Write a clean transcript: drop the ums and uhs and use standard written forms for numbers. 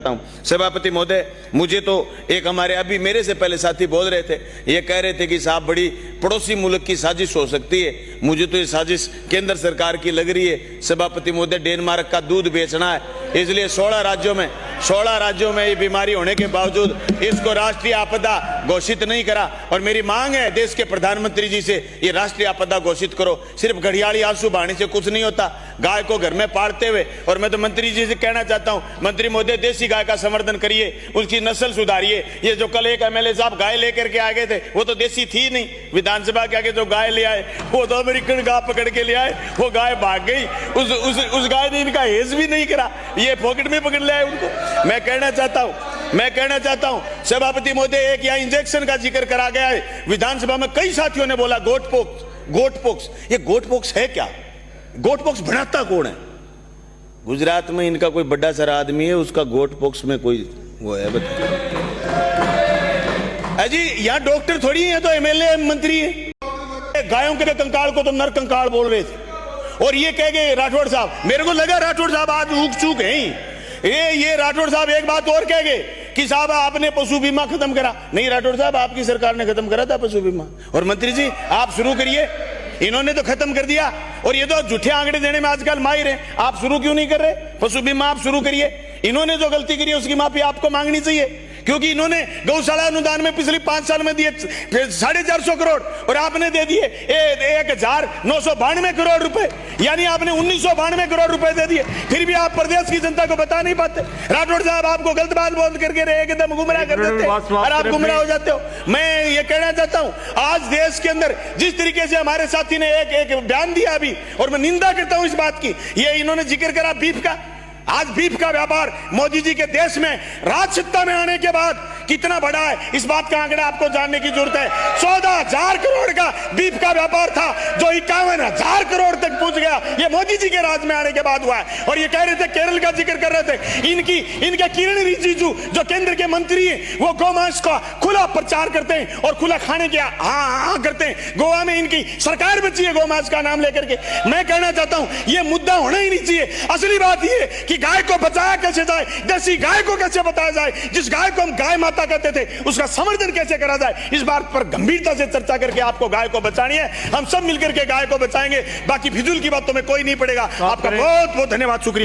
सभापति महोदय, मुझे तो एक हमारे अभी मेरे से पहले साथी बोल रहे थे, ये कह रहे थे कि साहब बड़ी पड़ोसी मुल्क की साजिश हो सकती है। मुझे तो ये साजिश केंद्र सरकार की लग रही है। सभापति महोदय, डेनमार्क का दूध बेचना है, इसलिए 16 राज्यों में ये बीमारी होने के बावजूद इसको राष्ट्रीय आपदा घोषित नहीं करा। और मेरी मांग है देश के प्रधानमंत्री जी से, ये राष्ट्रीय आपदा घोषित करो। सिर्फ घड़ियाली आंसू बहाने से कुछ नहीं होता, गाय को घर में पालते हुए। और मैं तो मंत्री जी से कहना चाहता हूं, मंत्री महोदय, देसी गाय का संवर्धन करिए, उसकी नस्ल सुधारिए। ये जो कल एक एमएलए साहब गाय लेकर के आ गए थे, वो तो देसी थी नहीं। विधानसभा के आगे जो गाय ले आए, वो तो अमेरिकन गाय पकड़ के ले आए, वो गाय भाग गई। उस गाय ने इनका हेज भी नहीं करा, ये पॉकेट में पकड़ ले आए उनको। मैं कहना चाहता हूं सभापति महोदय, एक यहाँ इंजेक्शन का जिक्र करा गया है विधानसभा में, कई साथियों ने बोला गोटपोक्स। ये गोटपोक्स है क्या? गोटपोक्स बनाता कौन है? गुजरात में इनका कोई बड़ा सारा आदमी है, उसका गोटपोक्स में कोई वो है, जी यहाँ डॉक्टर थोड़ी है, तो एमएलए मंत्री है। गायों के कंकाल को तो नर कंकाल बोल रहे थे, और ये कह गए राठौड़ साहब, मेरे को लगा राठौड़ साहब आज ऊक चूक है। ये राठौड़ साहब एक बात और कह गए कि साहब आपने पशु बीमा खत्म करा। नहीं राठौड़ साहब, आपकी सरकार ने खत्म करा था पशु बीमा। और मंत्री जी आप शुरू करिए, इन्होंने तो खत्म कर दिया, और ये तो झूठे आंकड़े देने में आजकल माहिर हैं। आप शुरू क्यों नहीं कर रहे? पशु बीमा आप शुरू करिए। इन्होंने जो गलती करी है उसकी माफी आपको मांगनी चाहिए, क्योंकि इन्होंने गौशाला अनुदान में पिछले 5 साल में दिए 450 करोड़, और आपने दे दिए 1992 करोड़ रुपए, यानी आपने 1992 करोड़ रुपए दे दिए। फिर भी आप प्रदेश की जनता को बता नहीं पाते। राठौड़ साहब आपको गलत बात बोल करके एकदम गुमराह कर देते हैं, और आप गुमराह हो जाते हो। मैं ये कहना चाहता हूं, आज देश के अंदर जिस तरीके से हमारे साथी ने एक बयान दिया अभी, और मैं निंदा करता हूं इस बात की, ये इन्होंने जिक्र करा बीफ का। आज बीफ का व्यापार मोदी जी के देश में राज सत्ता में आने के बाद कितना बड़ा है, इस बात का आंकड़ा आपको जानने की जरूरत है। 14,000 करोड़ का बीफ का व्यापार था, जो 51,000 करोड़ तक पहुंच गया, ये मोदी जी के राज में आने के बाद हुआ है। और ये कह रहे थे, केरल का जिक्र कर रहे थे, इनके किरण रिजिजू जो केंद्र के मंत्री हैं, वो गौमांस का खुला प्रचार करते हैं और खुला खाने के हाँ करते हैं। गोवा में इनकी सरकार बची है गौमांस का नाम लेकर के। मैं कहना चाहता हूं, ये मुद्दा होना ही नहीं चाहिए। असली बात ये कि गाय को बचाया कैसे जाए, देसी गाय को कैसे बताया जाए, जिस गाय को हम गाय माता कहते थे, उसका संवर्धन कैसे करा जाए, इस बात पर गंभीरता से चर्चा करके आपको गाय को बचानी है। हम सब मिलकर के गाय को बचाएंगे, बाकी फिजूल की बातों में कोई नहीं पड़ेगा। आपका बहुत बहुत धन्यवाद, शुक्रिया।